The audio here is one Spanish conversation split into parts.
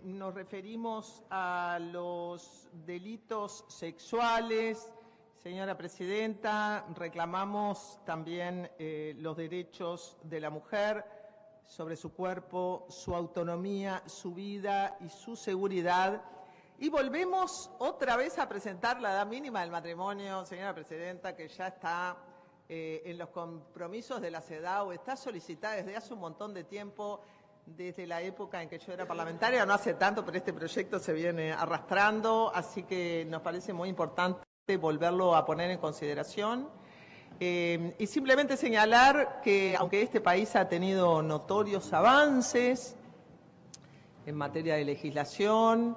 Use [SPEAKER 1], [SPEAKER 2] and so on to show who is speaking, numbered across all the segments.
[SPEAKER 1] Nos referimos a los delitos sexuales. Señora Presidenta, reclamamos también los derechos de la mujer sobre su cuerpo, su autonomía, su vida y su seguridad. Y volvemos otra vez a presentar la edad mínima del matrimonio, señora Presidenta, que ya está en los compromisos de la CEDAW, está solicitada desde hace un montón de tiempo, desde la época en que yo era parlamentaria, no hace tanto, pero este proyecto se viene arrastrando, así que nos parece muy importante volverlo a poner en consideración. Y simplemente señalar que, aunque este país ha tenido notorios avances en materia de legislación,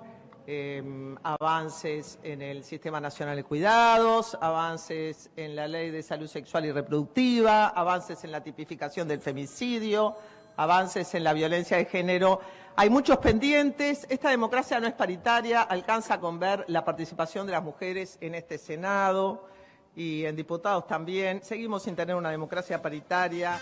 [SPEAKER 1] avances en el Sistema Nacional de Cuidados, avances en la Ley de Salud Sexual y Reproductiva, avances en la tipificación del femicidio, avances en la violencia de género. Hay muchos pendientes. Esta democracia no es paritaria, alcanza con ver la participación de las mujeres en este Senado y en diputados también. Seguimos sin tener una democracia paritaria.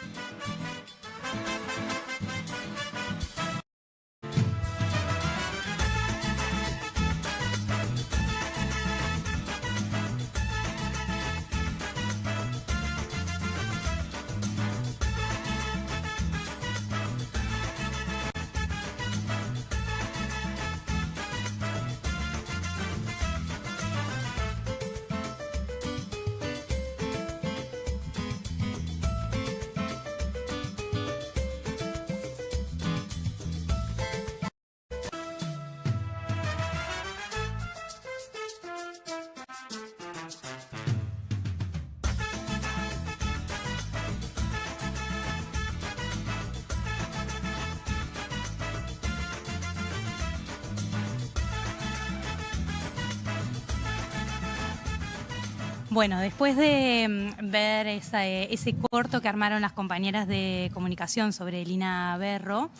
[SPEAKER 2] Bueno, después de ver ese corto que armaron las compañeras de comunicación sobre Lina Berro,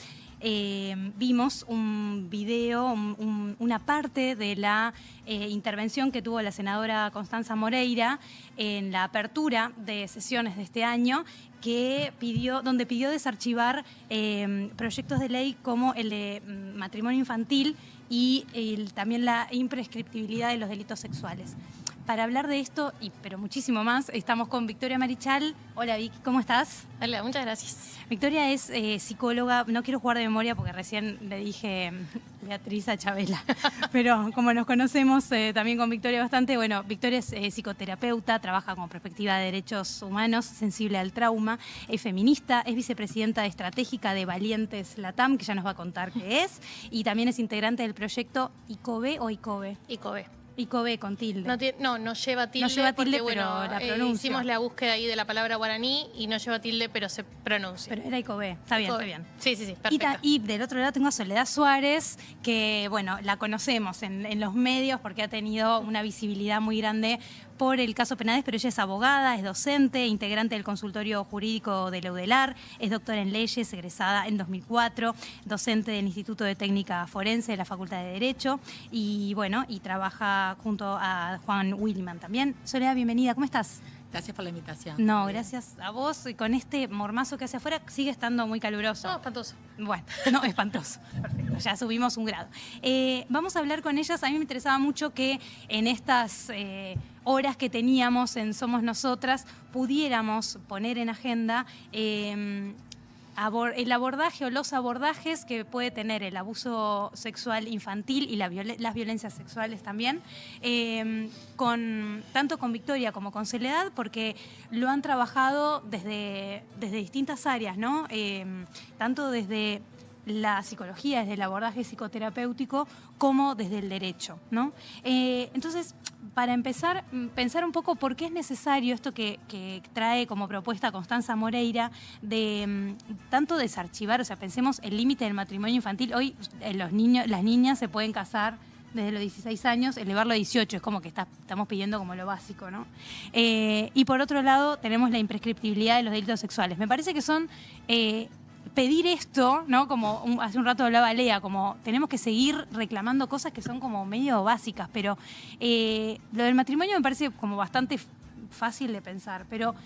[SPEAKER 2] vimos un video, una parte de la intervención que tuvo la senadora Constanza Moreira en la apertura de sesiones de este año, donde pidió desarchivar proyectos de ley como el de matrimonio infantil y también la imprescriptibilidad de los delitos sexuales. Para hablar de esto, pero muchísimo más, estamos con Victoria Marichal. Hola Vicky, ¿cómo estás?
[SPEAKER 3] Hola, muchas gracias.
[SPEAKER 2] Victoria es psicóloga, no quiero jugar de memoria porque recién le dije Beatriz a Chabela, pero como nos conocemos también con Victoria bastante, bueno, Victoria es psicoterapeuta, trabaja con perspectiva de derechos humanos, sensible al trauma, es feminista, es vicepresidenta estratégica de Valientes Latam, que ya nos va a contar qué es, y también es integrante del proyecto ICOBE o ICOBE.
[SPEAKER 3] ICOBE.
[SPEAKER 2] ICOBE con tilde.
[SPEAKER 3] No lleva tilde.
[SPEAKER 2] No lleva tilde,
[SPEAKER 3] porque, bueno,
[SPEAKER 2] pero la pronuncia.
[SPEAKER 3] Hicimos la búsqueda ahí de la palabra guaraní y no lleva tilde, pero se pronuncia.
[SPEAKER 2] Pero era ICOBE. Está bien,
[SPEAKER 3] ICOBE.
[SPEAKER 2] está bien.
[SPEAKER 3] Sí, perfecto.
[SPEAKER 2] Y del otro lado tengo a Soledad Suárez, que, bueno, la conocemos en los medios porque ha tenido una visibilidad muy grande por el caso Penades, pero ella es abogada, es docente, integrante del consultorio jurídico de Leudelar, es doctora en leyes, egresada en 2004, docente del Instituto de Técnica Forense de la Facultad de Derecho y, bueno, y trabaja junto a Juan Williman también. Soledad, bienvenida, ¿cómo estás?
[SPEAKER 4] Gracias por la invitación.
[SPEAKER 2] No, gracias a vos. Y con este mormazo que hace afuera sigue estando muy caluroso.
[SPEAKER 3] No, espantoso.
[SPEAKER 2] Bueno, no, espantoso. Perfecto, ya subimos un grado. Vamos a hablar con ellas. A mí me interesaba mucho que en estas horas que teníamos en Somos Nosotras pudiéramos poner en agenda el abordaje o los abordajes que puede tener el abuso sexual infantil y las violencias sexuales también, tanto con Victoria como con Soledad, porque lo han trabajado desde distintas áreas, ¿no? Tanto desde la psicología, desde el abordaje psicoterapéutico, como desde el derecho, ¿no? Entonces, para empezar, pensar un poco por qué es necesario esto que trae como propuesta Constanza Moreira de tanto desarchivar, o sea, pensemos el límite del matrimonio infantil. Hoy las niñas se pueden casar desde los 16 años, elevarlo a 18, es como que estamos pidiendo como lo básico, ¿no? Y por otro lado, tenemos la imprescriptibilidad de los delitos sexuales. Me parece que son pedir esto, ¿no? Como hace un rato hablaba Lea, como tenemos que seguir reclamando cosas que son como medio básicas, pero lo del matrimonio me parece como bastante fácil de pensar, pero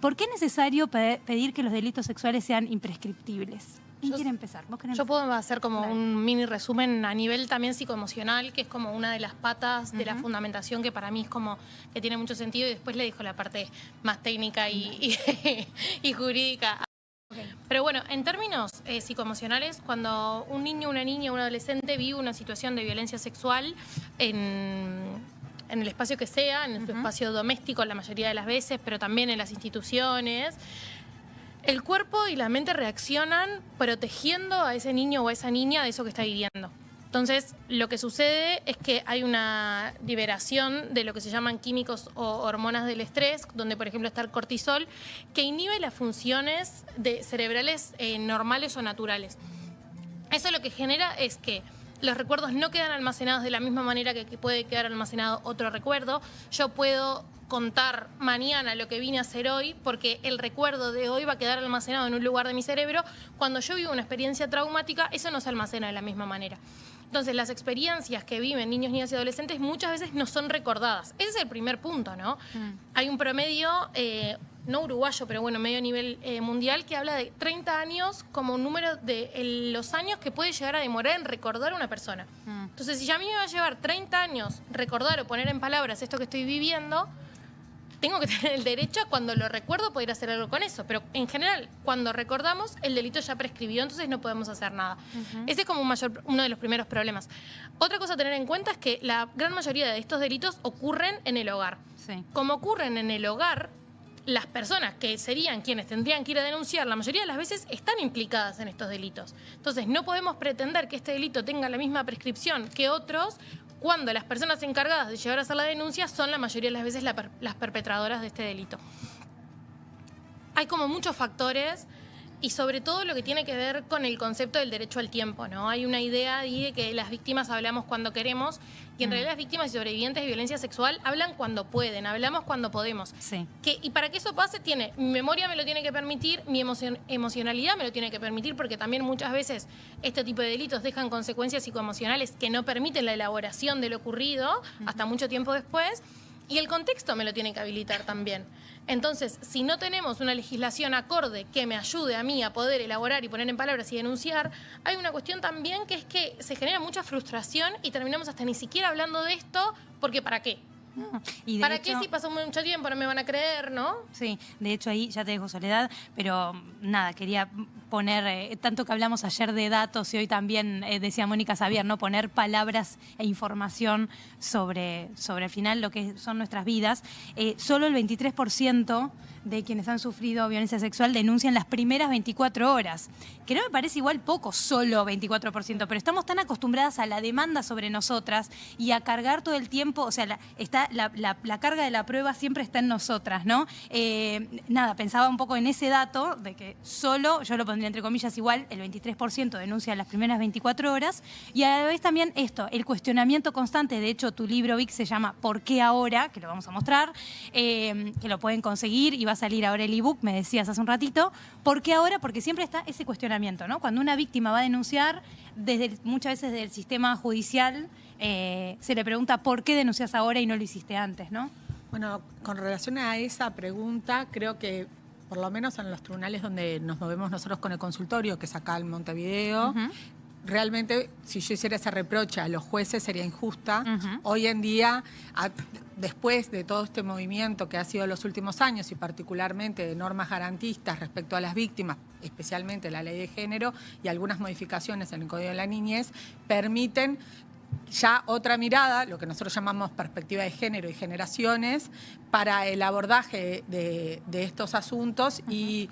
[SPEAKER 2] ¿por qué es necesario pedir que los delitos sexuales sean imprescriptibles? ¿Quién quiere empezar? ¿Vos querés
[SPEAKER 3] Yo
[SPEAKER 2] empezar?
[SPEAKER 3] puedo hacer como
[SPEAKER 2] Dale.
[SPEAKER 3] un mini resumen a nivel también psicoemocional, que es como una de las patas de la fundamentación que para mí es como que tiene mucho sentido, y después le dejo la parte más técnica y jurídica. Pero bueno, en términos psicoemocionales, cuando un niño, una niña, un adolescente vive una situación de violencia sexual en el espacio que sea, en su espacio doméstico la mayoría de las veces, pero también en las instituciones, el cuerpo y la mente reaccionan protegiendo a ese niño o a esa niña de eso que está viviendo. Entonces, lo que sucede es que hay una liberación de lo que se llaman químicos o hormonas del estrés, donde, por ejemplo, está el cortisol, que inhibe las funciones cerebrales normales o naturales. Eso lo que genera es que los recuerdos no quedan almacenados de la misma manera que puede quedar almacenado otro recuerdo. Yo puedo contar mañana lo que vine a hacer hoy, porque el recuerdo de hoy va a quedar almacenado en un lugar de mi cerebro. Cuando yo vivo una experiencia traumática, eso no se almacena de la misma manera. Entonces, las experiencias que viven niños, niñas y adolescentes muchas veces no son recordadas. Ese es el primer punto, ¿no? Hay un promedio, no uruguayo, pero bueno, medio nivel mundial, que habla de 30 años como un número de los años que puede llegar a demorar en recordar a una persona. Entonces, si a mí me va a llevar 30 años recordar o poner en palabras esto que estoy viviendo, tengo que tener el derecho a, cuando lo recuerdo, poder hacer algo con eso. Pero en general, cuando recordamos, el delito ya prescribió, entonces no podemos hacer nada. Ese es como uno de los primeros problemas. Otra cosa a tener en cuenta es que la gran mayoría de estos delitos ocurren en el hogar.
[SPEAKER 2] Sí.
[SPEAKER 3] Como ocurren en el hogar, las personas que serían quienes tendrían que ir a denunciar, la mayoría de las veces están implicadas en estos delitos. Entonces, no podemos pretender que este delito tenga la misma prescripción que otros, cuando las personas encargadas de llevar a hacer la denuncia son la mayoría de las veces las perpetradoras de este delito. Hay como muchos factores, y sobre todo lo que tiene que ver con el concepto del derecho al tiempo, ¿no? Hay una idea de que las víctimas hablamos cuando queremos, y en realidad las víctimas y sobrevivientes de violencia sexual hablan cuando pueden, hablamos cuando podemos.
[SPEAKER 2] Sí.
[SPEAKER 3] Y para que eso pase, mi memoria me lo tiene que permitir, mi emocionalidad me lo tiene que permitir, porque también muchas veces este tipo de delitos dejan consecuencias psicoemocionales que no permiten la elaboración de lo ocurrido hasta mucho tiempo después, y el contexto me lo tiene que habilitar también. Entonces, si no tenemos una legislación acorde que me ayude a mí a poder elaborar y poner en palabras y denunciar, hay una cuestión también que es que se genera mucha frustración y terminamos hasta ni siquiera hablando de esto, porque ¿para qué?
[SPEAKER 2] Y de
[SPEAKER 3] ¿Para
[SPEAKER 2] hecho,
[SPEAKER 3] qué si pasó mucho tiempo no me van a creer, no?
[SPEAKER 2] Sí, de hecho ahí ya te dejo, Soledad, pero nada, quería poner, tanto que hablamos ayer de datos y hoy también decía Mónica Xavier, ¿no? Poner palabras e información sobre al final lo que son nuestras vidas. Solo el 23% de quienes han sufrido violencia sexual denuncian las primeras 24 horas, que no me parece igual poco, solo 24%, pero estamos tan acostumbradas a la demanda sobre nosotras y a cargar todo el tiempo, o sea, la carga de la prueba siempre está en nosotras, ¿no? Nada, pensaba un poco en ese dato de que solo, yo lo pondría entre comillas igual, el 23% denuncia las primeras 24 horas, y a la vez también esto, el cuestionamiento constante. De hecho, tu libro, Vic, se llama ¿Por qué ahora?, que lo vamos a mostrar, que lo pueden conseguir y va a salir ahora el ebook, me decías hace un ratito. ¿Por qué ahora? Porque siempre está ese cuestionamiento, ¿no? Cuando una víctima va a denunciar, muchas veces desde el sistema judicial se le pregunta ¿por qué denuncias ahora y no lo hiciste antes?, ¿no?
[SPEAKER 4] Bueno, con relación a esa pregunta, creo que por lo menos en los tribunales donde nos movemos nosotros con el consultorio, que es acá en Montevideo, realmente, si yo hiciera ese reproche a los jueces sería injusta. Hoy en día, después de todo este movimiento que ha sido los últimos años y particularmente de normas garantistas respecto a las víctimas, especialmente la ley de género y algunas modificaciones en el Código de la Niñez, permiten ya otra mirada, lo que nosotros llamamos perspectiva de género y generaciones, para el abordaje de estos asuntos y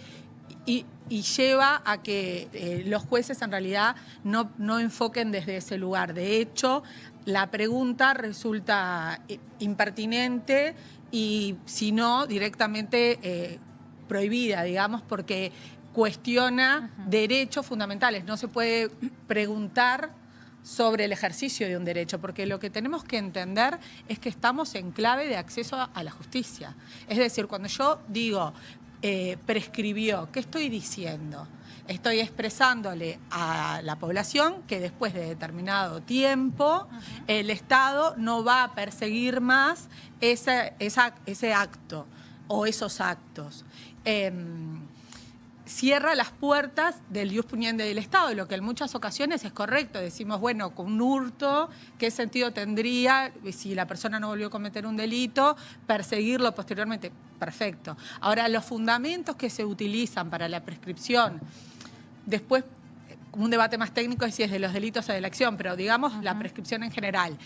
[SPEAKER 4] lleva a que los jueces en realidad no enfoquen desde ese lugar. De hecho, la pregunta resulta impertinente y, si no, directamente prohibida, digamos, porque cuestiona derechos fundamentales. No se puede preguntar sobre el ejercicio de un derecho, porque lo que tenemos que entender es que estamos en clave de acceso a la justicia. Es decir, cuando yo digo prescribió, ¿qué estoy diciendo? Estoy expresándole a la población que después de determinado tiempo el Estado no va a perseguir más ese acto o esos actos. cierra las puertas del ius puniendi del Estado, lo que en muchas ocasiones es correcto. Decimos, bueno, con un hurto, ¿qué sentido tendría si la persona no volvió a cometer un delito, perseguirlo posteriormente? Perfecto. Ahora, los fundamentos que se utilizan para la prescripción, después, como un debate más técnico es si es de los delitos o de la acción, pero digamos la prescripción en general,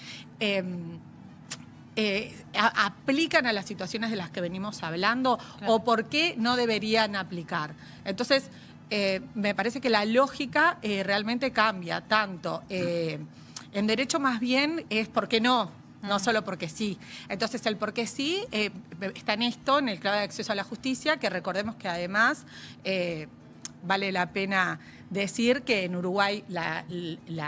[SPEAKER 4] aplican a las situaciones de las que venimos hablando, claro, o por qué no deberían aplicar. Entonces, me parece que la lógica realmente cambia, tanto en derecho más bien es por qué no. No solo porque sí. Entonces, el por qué sí está en esto, en el clave de acceso a la justicia, que recordemos que además vale la pena decir que en Uruguay la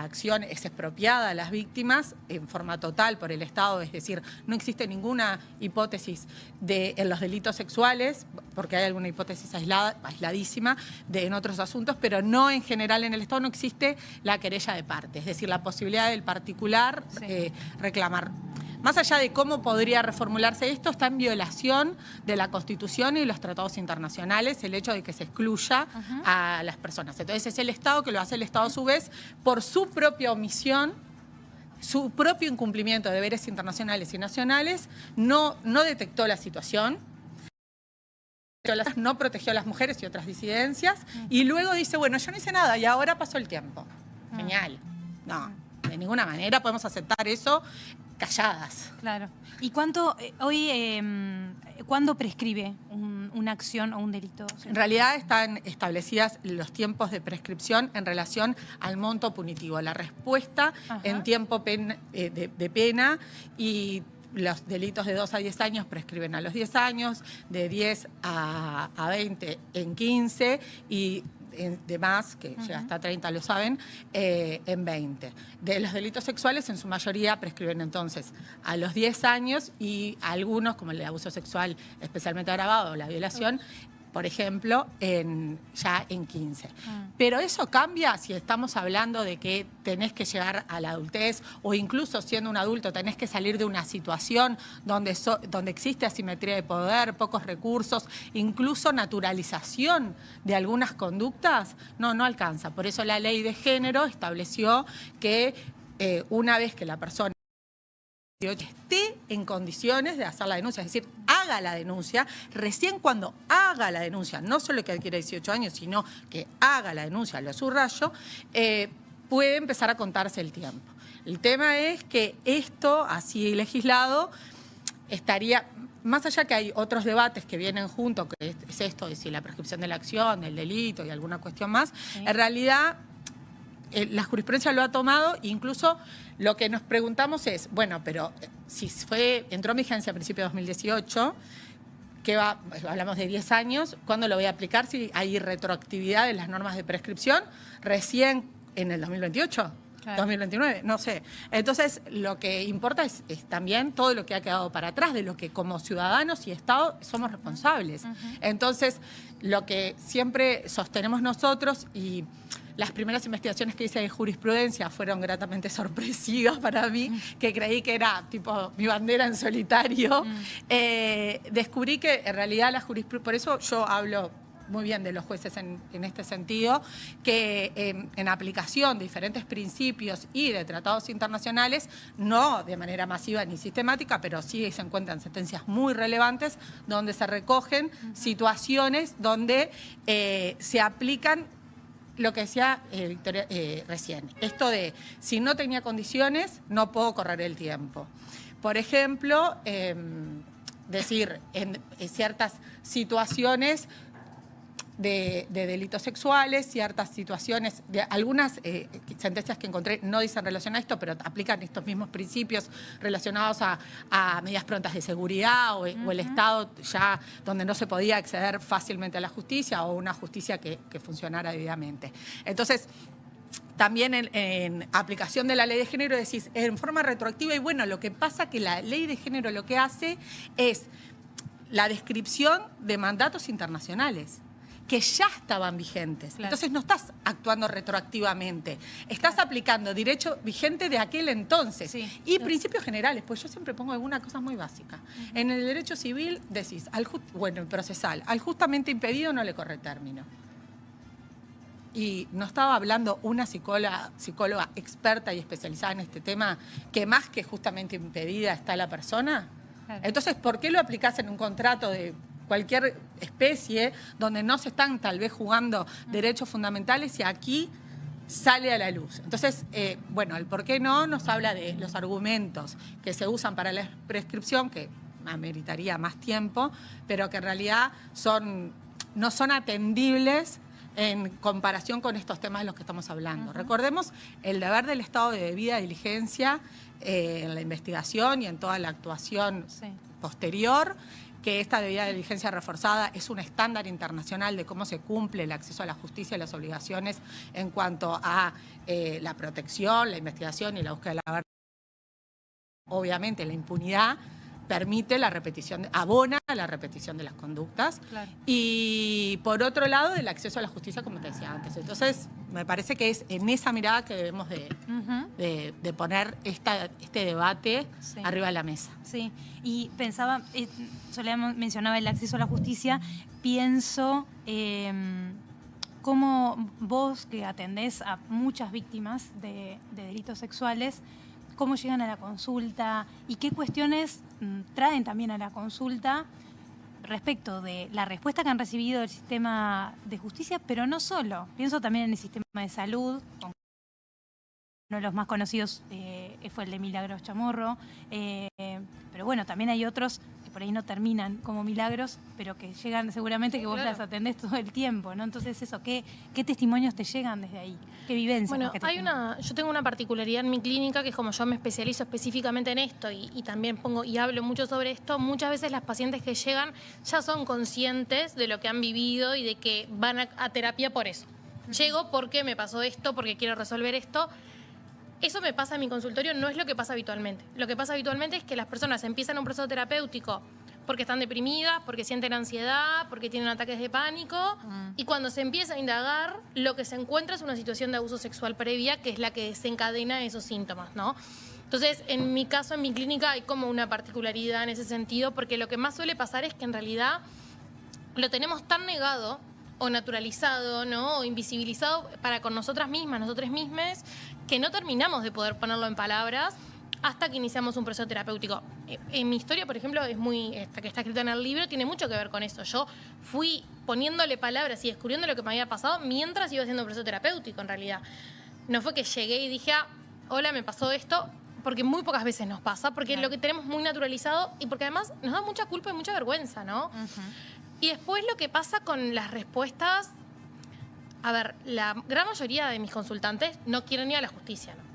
[SPEAKER 4] acción es expropiada a las víctimas en forma total por el Estado, es decir, no existe ninguna hipótesis en los delitos sexuales, porque hay alguna hipótesis aisladísima en otros asuntos, pero no en general en el Estado no existe la querella de parte, es decir, la posibilidad del particular reclamar. Más allá de cómo podría reformularse esto, está en violación de la Constitución y los tratados internacionales el hecho de que se excluya a las personas. Entonces es el Estado que lo hace el Estado a su vez por su propia omisión, su propio incumplimiento de deberes internacionales y nacionales, no detectó la situación, no protegió a las mujeres y otras disidencias, y luego dice, bueno, yo no hice nada y ahora pasó el tiempo. Genial. No, de ninguna manera podemos aceptar eso calladas.
[SPEAKER 2] Claro. ¿Y cuánto prescribe una acción o un delito?
[SPEAKER 4] En realidad están establecidas los tiempos de prescripción en relación al monto punitivo. La respuesta en tiempo de pena, y los delitos de 2 a 10 años prescriben a los 10 años, de 10 a 20 en 15 y de más, que llega hasta 30, lo saben, en 20. De los delitos sexuales, en su mayoría, prescriben entonces a los 10 años y algunos, como el abuso sexual especialmente agravado o la violación, por ejemplo, ya en 15. Pero eso cambia si estamos hablando de que tenés que llegar a la adultez o incluso siendo un adulto tenés que salir de una situación donde existe asimetría de poder, pocos recursos, incluso naturalización de algunas conductas, no alcanza. Por eso la ley de género estableció que una vez que la persona esté en condiciones de hacer la denuncia, es decir, haga la denuncia, recién cuando haga la denuncia, no solo que adquiere 18 años, sino que haga la denuncia, lo subrayo, puede empezar a contarse el tiempo. El tema es que esto, así legislado, estaría, más allá que hay otros debates que vienen juntos, que es esto de si la prescripción de la acción, del delito y alguna cuestión más, en realidad la jurisprudencia lo ha tomado, incluso lo que nos preguntamos es, bueno, pero si entró en vigencia a principios de 2018, hablamos de 10 años, ¿cuándo lo voy a aplicar si hay retroactividad de las normas de prescripción? ¿Recién en el 2028? Claro. 2029, no sé. Entonces, lo que importa es también todo lo que ha quedado para atrás, de lo que como ciudadanos y Estado somos responsables. Entonces, lo que siempre sostenemos nosotros, y las primeras investigaciones que hice de jurisprudencia fueron gratamente sorpresivas para mí, que creí que era tipo mi bandera en solitario. Descubrí que en realidad la jurisprudencia, por eso yo hablo muy bien de los jueces en este sentido, que en aplicación de diferentes principios y de tratados internacionales, no de manera masiva ni sistemática, pero sí se encuentran sentencias muy relevantes donde se recogen situaciones donde se aplican lo que decía Victoria recién, esto de si no tenía condiciones no puedo correr el tiempo. Por ejemplo, decir en ciertas situaciones de delitos sexuales, ciertas situaciones, algunas sentencias que encontré no dicen relación a esto, pero aplican estos mismos principios relacionados a medidas prontas de seguridad o el Estado ya donde no se podía acceder fácilmente a la justicia o una justicia que funcionara debidamente. Entonces, también en aplicación de la ley de género decís en forma retroactiva, y bueno, lo que pasa que la ley de género lo que hace es la descripción de mandatos internacionales que ya estaban vigentes. Claro. Entonces no estás actuando retroactivamente, estás aplicando derecho vigente de aquel entonces. Sí. Y principios generales, pues yo siempre pongo alguna cosa muy básica. En el derecho civil decís, bueno, el procesal, al justamente impedido no le corre término. y no estaba hablando una psicóloga experta y especializada en este tema, que más que justamente impedida está la persona. Claro. Entonces, ¿por qué lo aplicás en un contrato de cualquier especie donde no se están tal vez jugando derechos fundamentales y aquí sale a la luz? Entonces, bueno, el por qué no nos habla de los argumentos que se usan para la prescripción, que ameritaría más tiempo, pero que en realidad no son atendibles en comparación con estos temas de los que estamos hablando. Recordemos el deber del Estado de debida diligencia en la investigación y en toda la actuación posterior, que esta debida diligencia reforzada es un estándar internacional de cómo se cumple el acceso a la justicia y las obligaciones en cuanto a la protección, la investigación y la búsqueda de la verdad. Obviamente la impunidad permite la repetición, abona la repetición de las conductas. Claro. Y por otro lado, el acceso a la justicia, como te decía antes. Entonces, me parece que es en esa mirada que debemos de poner este debate arriba de la mesa.
[SPEAKER 2] Sí, y pensaba, Soledad mencionaba el acceso a la justicia, pienso cómo vos, que atendés a muchas víctimas de delitos sexuales, cómo llegan a la consulta y qué cuestiones traen también a la consulta respecto de la respuesta que han recibido del sistema de justicia, pero no solo. Pienso también en el sistema de salud. Uno de los más conocidos fue el de Milagros Chamorro, pero bueno, también hay otros que por ahí no terminan como milagros, pero que llegan seguramente que vos las atendés todo el tiempo, ¿no? Entonces eso, ¿qué testimonios te llegan desde ahí? ¿Qué vivencias?
[SPEAKER 3] Bueno, yo tengo una particularidad en mi clínica, que es como yo me especializo específicamente en esto y también pongo y hablo mucho sobre esto, muchas veces las pacientes que llegan ya son conscientes de lo que han vivido y de que van a terapia por eso. Llego porque me pasó esto, porque quiero resolver esto. Eso me pasa en mi consultorio, no es lo que pasa habitualmente. Lo que pasa habitualmente es que las personas empiezan un proceso terapéutico porque están deprimidas, porque sienten ansiedad, porque tienen ataques de pánico, y cuando se empieza a indagar, lo que se encuentra es una situación de abuso sexual previa, que es la que desencadena esos síntomas, ¿no? Entonces, en mi caso, en mi clínica, hay como una particularidad en ese sentido, porque lo que más suele pasar es que en realidad lo tenemos tan negado o naturalizado, ¿no? O invisibilizado para con nosotras mismas, nosotros mismos, que no terminamos de poder ponerlo en palabras hasta que iniciamos un proceso terapéutico. En mi historia, por ejemplo, que está escrita en el libro, tiene mucho que ver con eso. Yo fui poniéndole palabras y descubriendo lo que me había pasado mientras iba haciendo un proceso terapéutico, en realidad. No fue que llegué y dije, hola, me pasó esto, porque muy pocas veces nos pasa, porque lo que tenemos muy naturalizado y porque además nos da mucha culpa y mucha vergüenza, ¿no? Y después lo que pasa con las respuestas, a ver, la gran mayoría de mis consultantes no quieren ir a la justicia, ¿no?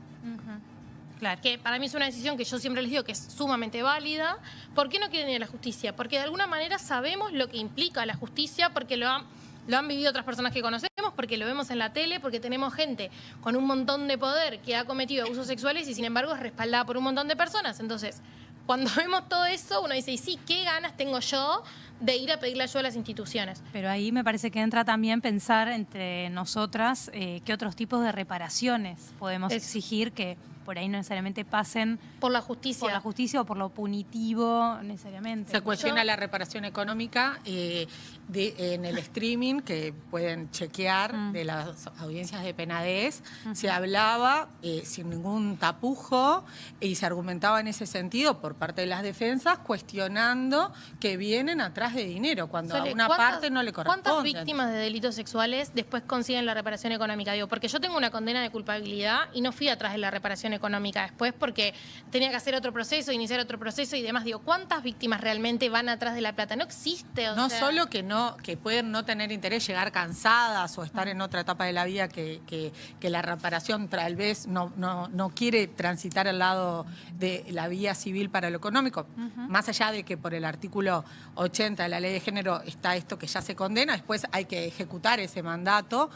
[SPEAKER 3] Claro. Que para mí es una decisión que yo siempre les digo que es sumamente válida. ¿Por qué no quieren ir a la justicia? Porque de alguna manera sabemos lo que implica la justicia, porque lo han vivido otras personas que conocemos, porque lo vemos en la tele, porque tenemos gente con un montón de poder que ha cometido abusos sexuales y sin embargo es respaldada por un montón de personas. Entonces, cuando vemos todo eso, uno dice, y sí, ¿qué ganas tengo yo de ir a pedirle ayuda a las instituciones?
[SPEAKER 2] Pero ahí me parece que entra también pensar entre nosotras qué otros tipos de reparaciones podemos exigir que por ahí no necesariamente pasen
[SPEAKER 3] por la justicia.
[SPEAKER 2] Por la justicia o por lo punitivo necesariamente.
[SPEAKER 4] Se cuestiona la reparación económica en el streaming que pueden chequear de las audiencias de Penades. Se hablaba sin ningún tapujo y se argumentaba en ese sentido por parte de las defensas, cuestionando que vienen atrás de dinero cuando a una parte no le corresponde.
[SPEAKER 3] ¿Cuántas víctimas de delitos sexuales después consiguen la reparación económica? Digo, porque yo tengo una condena de culpabilidad y no fui atrás de la reparación económica después porque tenía que hacer otro proceso, iniciar otro proceso y demás. Digo, ¿cuántas víctimas realmente van atrás de la plata? No existe.
[SPEAKER 4] No solo que pueden no tener interés, llegar cansadas o estar en otra etapa de la vida que la reparación tal vez no quiere transitar al lado de la vía civil para lo económico. Más allá de que por el artículo 80 de la Ley de Género está esto que ya se condena, después hay que ejecutar ese mandato.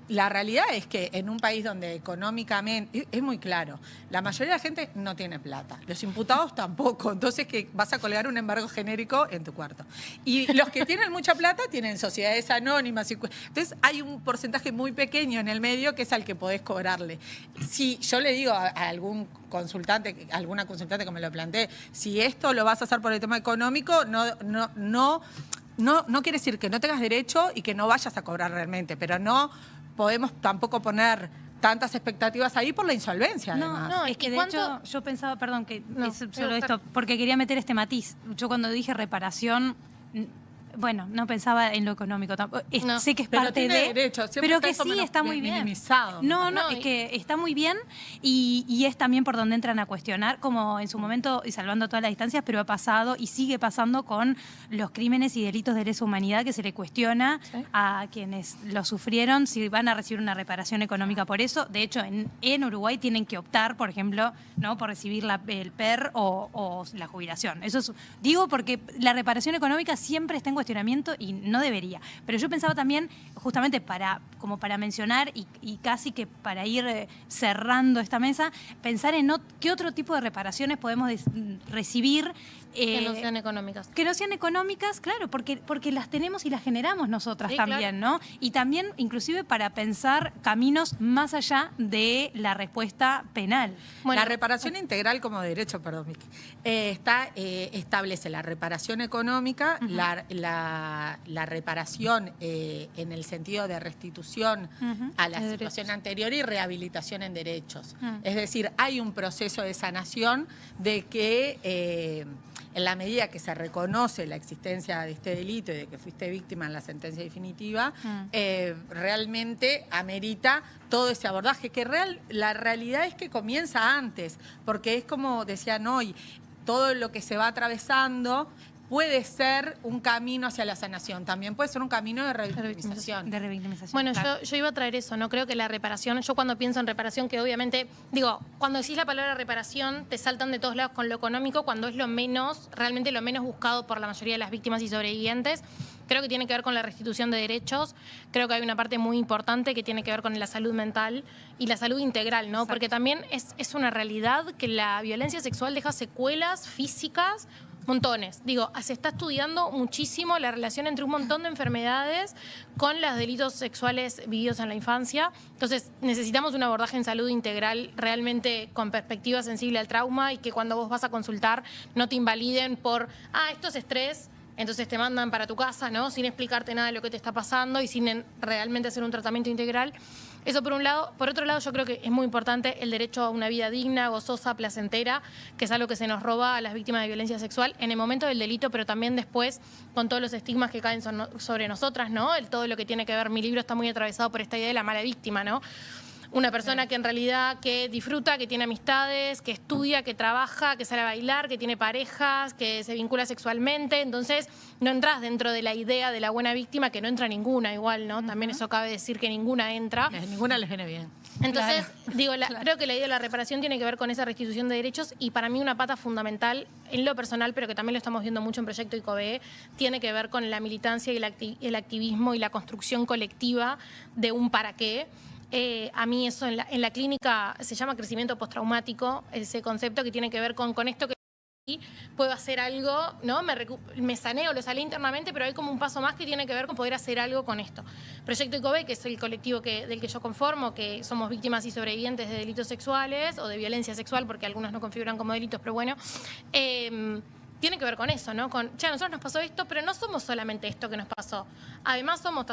[SPEAKER 4] La realidad es que en un país donde económicamente, es muy claro, la mayoría de la gente no tiene plata, los imputados tampoco, entonces que vas a colgar un embargo genérico en tu cuarto. Y los que tienen mucha plata tienen sociedades anónimas. Entonces hay un porcentaje muy pequeño en el medio que es al que podés cobrarle. Si yo le digo a algún consultante, alguna consultante que me lo plantee, si esto lo vas a hacer por el tema económico, no quiere decir que no tengas derecho y que no vayas a cobrar realmente, pero podemos tampoco poner tantas expectativas ahí por la insolvencia, además.
[SPEAKER 3] No,
[SPEAKER 2] Es que
[SPEAKER 3] ¿y
[SPEAKER 2] de
[SPEAKER 3] cuánto?
[SPEAKER 2] hecho yo pensaba, perdón, que
[SPEAKER 3] No,
[SPEAKER 2] es
[SPEAKER 3] voy a
[SPEAKER 2] solo
[SPEAKER 3] buscar.
[SPEAKER 2] esto, porque quería meter este matiz. Yo cuando dije reparación, bueno, no pensaba en lo económico tampoco.
[SPEAKER 3] No,
[SPEAKER 2] sé que es
[SPEAKER 4] pero
[SPEAKER 2] parte
[SPEAKER 4] tiene
[SPEAKER 2] de,
[SPEAKER 4] derecho, siempre
[SPEAKER 2] pero
[SPEAKER 4] está
[SPEAKER 2] que
[SPEAKER 4] eso
[SPEAKER 2] sí
[SPEAKER 4] menos
[SPEAKER 2] está muy bien.
[SPEAKER 4] minimizado.
[SPEAKER 2] No,
[SPEAKER 3] No,
[SPEAKER 2] es
[SPEAKER 3] y-
[SPEAKER 2] que está muy bien y es también por donde entran a cuestionar, como en su momento, y salvando todas las distancias, pero ha pasado y sigue pasando con los crímenes y delitos de lesa humanidad, que se le cuestiona
[SPEAKER 3] Sí.
[SPEAKER 2] a quienes lo sufrieron si van a recibir una reparación económica por eso. De hecho, en Uruguay tienen que optar, por ejemplo, ¿no? por recibir el PER o la jubilación. Eso digo porque la reparación económica siempre está en cuestionamiento y no debería. Pero yo pensaba también, justamente como para mencionar y casi que para ir cerrando esta mesa, pensar en qué otro tipo de reparaciones podemos recibir.
[SPEAKER 3] Que no sean económicas.
[SPEAKER 2] Que no sean económicas, claro, porque las tenemos y las generamos nosotras
[SPEAKER 3] Sí,
[SPEAKER 2] también, ¿no? Y también, inclusive, para pensar caminos más allá de la respuesta penal.
[SPEAKER 3] Bueno,
[SPEAKER 4] la reparación integral como derecho, perdón, Miki, establece la reparación económica, la reparación en el sentido de restitución a la
[SPEAKER 3] De
[SPEAKER 4] situación
[SPEAKER 3] derechos.
[SPEAKER 4] anterior y rehabilitación en derechos. Es decir, hay un proceso de sanación de que en la medida que se reconoce la existencia de este delito y de que fuiste víctima en la sentencia definitiva, realmente amerita todo ese abordaje, que la realidad es que comienza antes, porque es como decían hoy, todo lo que se va atravesando puede ser un camino hacia la sanación, también puede ser un camino de revictimización.
[SPEAKER 2] De revictimización.
[SPEAKER 3] Bueno,
[SPEAKER 2] claro.
[SPEAKER 3] yo iba a traer eso, no creo que la reparación, yo cuando pienso en reparación, que obviamente, digo, cuando decís la palabra reparación, te saltan de todos lados con lo económico, cuando es lo menos, realmente lo menos buscado por la mayoría de las víctimas y sobrevivientes. Creo que tiene que ver con la restitución de derechos, creo que hay una parte muy importante que tiene que ver con la salud mental y la salud integral, ¿no?
[SPEAKER 2] Exacto.
[SPEAKER 3] Porque también es una realidad que la violencia sexual deja secuelas físicas, montones. Digo, se está estudiando muchísimo la relación entre un montón de enfermedades con los delitos sexuales vividos en la infancia. Entonces, necesitamos un abordaje en salud integral realmente con perspectiva sensible al trauma y que cuando vos vas a consultar no te invaliden por, esto es estrés, entonces te mandan para tu casa, ¿no? Sin explicarte nada de lo que te está pasando y sin realmente hacer un tratamiento integral. Eso por un lado. Por otro lado, yo creo que es muy importante el derecho a una vida digna, gozosa, placentera, que es algo que se nos roba a las víctimas de violencia sexual en el momento del delito, pero también después con todos los estigmas que caen sobre nosotras, ¿no? Todo lo que tiene que ver, mi libro está muy atravesado por esta idea de la mala víctima, ¿no? Una persona que en realidad que disfruta, que tiene amistades, que estudia, que trabaja, que sale a bailar, que tiene parejas, que se vincula sexualmente. Entonces, no entras dentro de la idea de la buena víctima, que no entra ninguna igual, ¿no? También eso cabe decir que ninguna entra.
[SPEAKER 4] Ninguna les viene bien.
[SPEAKER 3] Entonces,
[SPEAKER 2] Claro.
[SPEAKER 3] digo, creo que la idea de la reparación tiene que ver con esa restitución de derechos y para mí una pata fundamental en lo personal, pero que también lo estamos viendo mucho en Proyecto ICOBE, tiene que ver con la militancia y el activismo y la construcción colectiva de un para qué. A mí eso en la clínica se llama crecimiento postraumático, ese concepto que tiene que ver con esto que puedo hacer algo, ¿no? Me saneo, lo salí internamente, pero hay como un paso más que tiene que ver con poder hacer algo con esto. Proyecto ICOBE, que es el colectivo del que yo conformo, que somos víctimas y sobrevivientes de delitos sexuales o de violencia sexual, porque algunos no configuran como delitos, pero bueno, tiene que ver con eso, ¿no? A nosotros nos pasó esto, pero no somos solamente esto que nos pasó. Además somos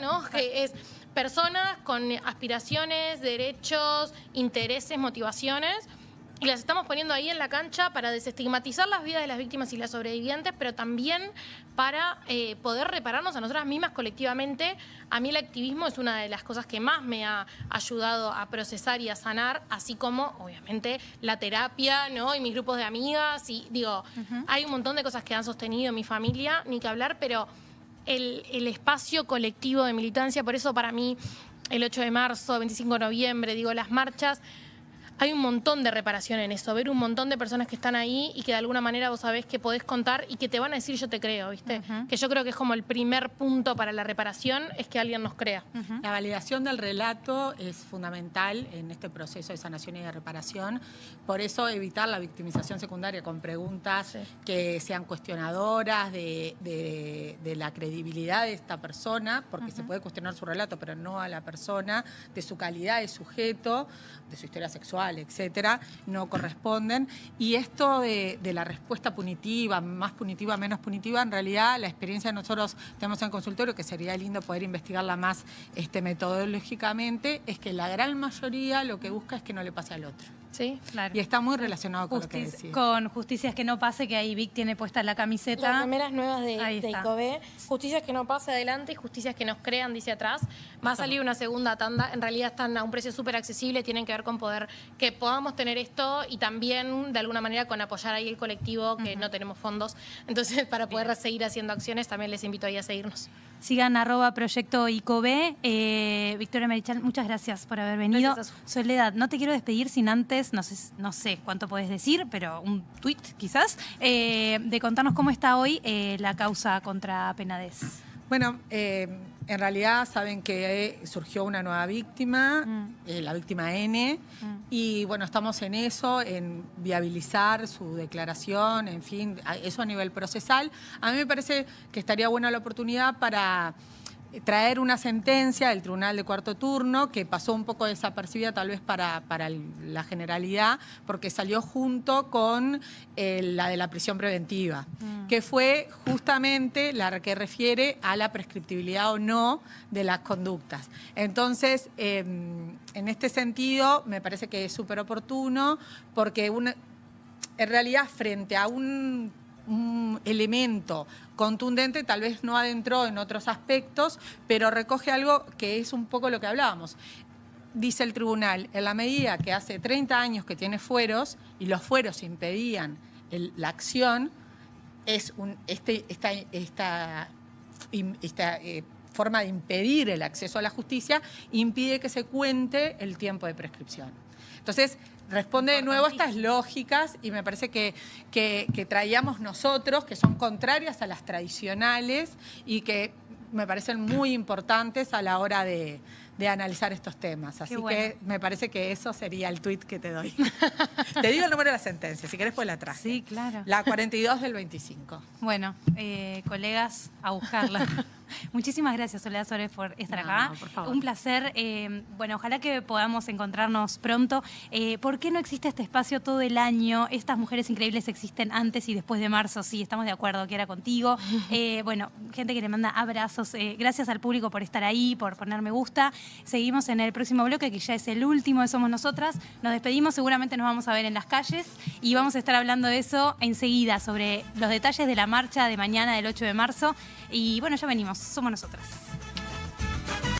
[SPEAKER 3] ¿no? Que es personas con aspiraciones, derechos, intereses, motivaciones, y las estamos poniendo ahí en la cancha para desestigmatizar las vidas de las víctimas y las sobrevivientes, pero también para poder repararnos a nosotras mismas colectivamente. A mí el activismo es una de las cosas que más me ha ayudado a procesar y a sanar, así como, obviamente, la terapia, ¿no? Y mis grupos de amigas. Y digo, hay un montón de cosas que han sostenido mi familia, ni que hablar, pero el espacio colectivo de militancia, por eso para mí el 8 de marzo, 25 de noviembre, digo, las marchas, hay un montón de reparación en eso, ver un montón de personas que están ahí y que de alguna manera vos sabés que podés contar y que te van a decir yo te creo, ¿viste? Que yo creo que es como el primer punto para la reparación, es que alguien nos crea.
[SPEAKER 4] La validación del relato es fundamental en este proceso de sanación y de reparación. Por eso evitar la victimización secundaria con preguntas que sean cuestionadoras de la credibilidad de esta persona, porque se puede cuestionar su relato, pero no a la persona, de su calidad de sujeto, de su historia sexual, sexual, etcétera, no corresponden. Y esto de la respuesta punitiva, más punitiva, menos punitiva, en realidad la experiencia que nosotros tenemos en el consultorio, que sería lindo poder investigarla más metodológicamente, es que la gran mayoría lo que busca es que no le pase al otro.
[SPEAKER 3] Sí,
[SPEAKER 2] Claro.
[SPEAKER 4] Y está muy relacionado con lo que decía.
[SPEAKER 2] Con Justicias que no pase, que ahí Vic tiene puesta la camiseta.
[SPEAKER 3] Las remeras nuevas
[SPEAKER 2] Ahí
[SPEAKER 3] de
[SPEAKER 2] está.
[SPEAKER 3] ICOBE, Justicias que no pase adelante y Justicias que nos crean, dice atrás. Va a salir una segunda tanda, en realidad están a un precio súper accesible, tienen que ver con poder que podamos tener esto y también de alguna manera con apoyar ahí el colectivo, que no tenemos fondos. Entonces, para poder seguir haciendo acciones, también les invito ahí a seguirnos.
[SPEAKER 2] Sigan @proyecto ICOBE. Victoria Merichal, muchas gracias por haber venido.
[SPEAKER 3] Gracias a
[SPEAKER 2] Soledad, no te quiero despedir sin antes, no sé cuánto podés decir, pero un tuit quizás, de contarnos cómo está hoy la causa contra Penades.
[SPEAKER 4] Bueno, en realidad saben que surgió una nueva víctima, la víctima N, y bueno, estamos en eso, en viabilizar su declaración, en fin, eso a nivel procesal. A mí me parece que estaría buena la oportunidad para traer una sentencia del Tribunal de Cuarto Turno que pasó un poco desapercibida tal vez para la generalidad, porque salió junto con la de la prisión preventiva, que fue justamente la que refiere a la prescriptibilidad o no de las conductas. Entonces, en este sentido, me parece que es súper oportuno, porque en realidad frente a un elemento contundente, tal vez no adentró en otros aspectos, pero recoge algo que es un poco lo que hablábamos. Dice el tribunal, en la medida que hace 30 años que tiene fueros y los fueros impedían la acción, es esta forma de impedir el acceso a la justicia impide que se cuente el tiempo de prescripción. Entonces, responde de nuevo a estas lógicas y me parece que traíamos nosotros, que son contrarias a las tradicionales y que me parecen muy importantes a la hora de analizar estos temas. Así que me parece que eso sería el tuit que te doy. Te digo el número de la sentencia, si querés pues la traje.
[SPEAKER 2] Sí, claro.
[SPEAKER 4] La 42 del 25.
[SPEAKER 2] Bueno, colegas, a buscarla. Muchísimas gracias, Soledad Suárez, por estar acá.
[SPEAKER 4] Por favor.
[SPEAKER 2] Un placer. Bueno, ojalá que podamos encontrarnos pronto. ¿Por qué no existe este espacio todo el año? Estas mujeres increíbles existen antes y después de marzo. Sí, estamos de acuerdo, que era contigo. Bueno, gente que le manda abrazos. Gracias al público por estar ahí, por poner me gusta. Seguimos en el próximo bloque, que ya es el último de Somos Nosotras. Nos despedimos, seguramente nos vamos a ver en las calles y vamos a estar hablando de eso enseguida, sobre los detalles de la marcha de mañana del 8 de marzo. Y bueno, ya venimos. Somos Nosotras.